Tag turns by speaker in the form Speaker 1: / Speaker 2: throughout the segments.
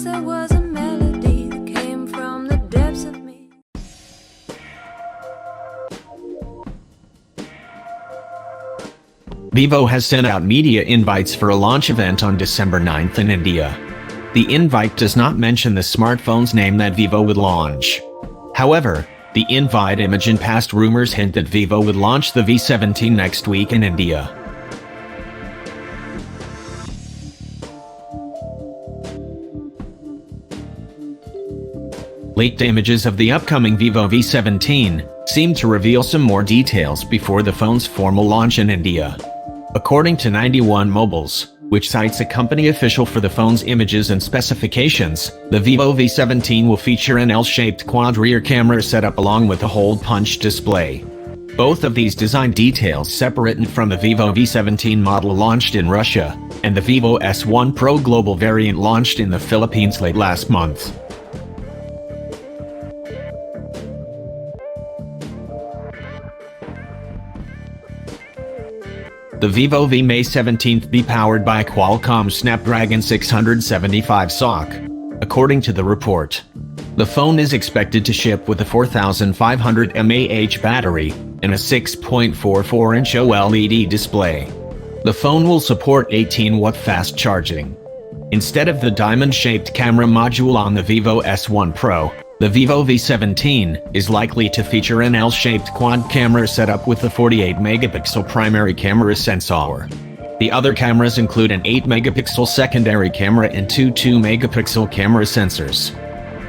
Speaker 1: once there was a melody that came from the depths of me.
Speaker 2: Vivo has sent out media invites for a launch event on December 9th in India. The invite does not mention the smartphone's name that Vivo would launch. However, the invite image and past rumors hint that Vivo would launch the V17 next week in India. Leaked images of the upcoming Vivo V17 seem to reveal some more details before the phone's formal launch in India. According to 91 Mobiles, which cites a company official for the phone's images and specifications, the Vivo V17 will feature an L-shaped quad rear camera setup along with a hole-punch display. Both of these design details separate from the Vivo V17 model launched in Russia, and the Vivo S1 Pro global variant launched in the Philippines late last month. The Vivo V May 17th be powered by a Qualcomm Snapdragon 675 SoC, according to the report. The phone is expected to ship with a 4500 mAh battery and a 6.44-inch OLED display. The phone will support 18-watt fast charging. Instead of the diamond-shaped camera module on the Vivo S1 Pro, the Vivo V17 is likely to feature an L-shaped quad camera setup with a 48-megapixel primary camera sensor. The other cameras include an 8-megapixel secondary camera and two 2-megapixel camera sensors.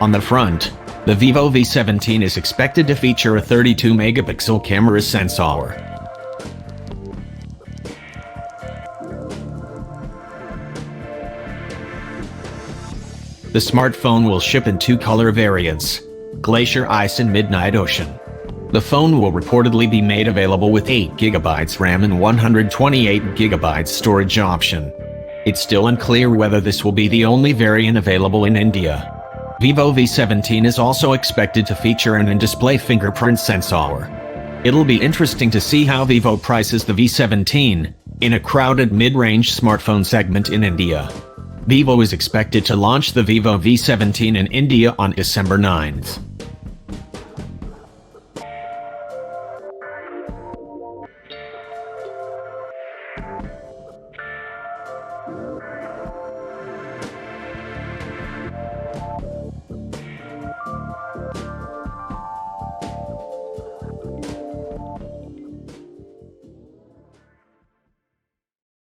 Speaker 2: On the front, the Vivo V17 is expected to feature a 32-megapixel camera sensor. The smartphone will ship in two color variants, Glacier Ice and Midnight Ocean. The phone will reportedly be made available with 8GB RAM and 128GB storage option. It's still unclear whether this will be the only variant available in India. Vivo V17 is also expected to feature an in-display fingerprint sensor. It'll be interesting to see how Vivo prices the V17 in a crowded mid-range smartphone segment in India. Vivo is expected to launch the Vivo V17 in India on December 9th.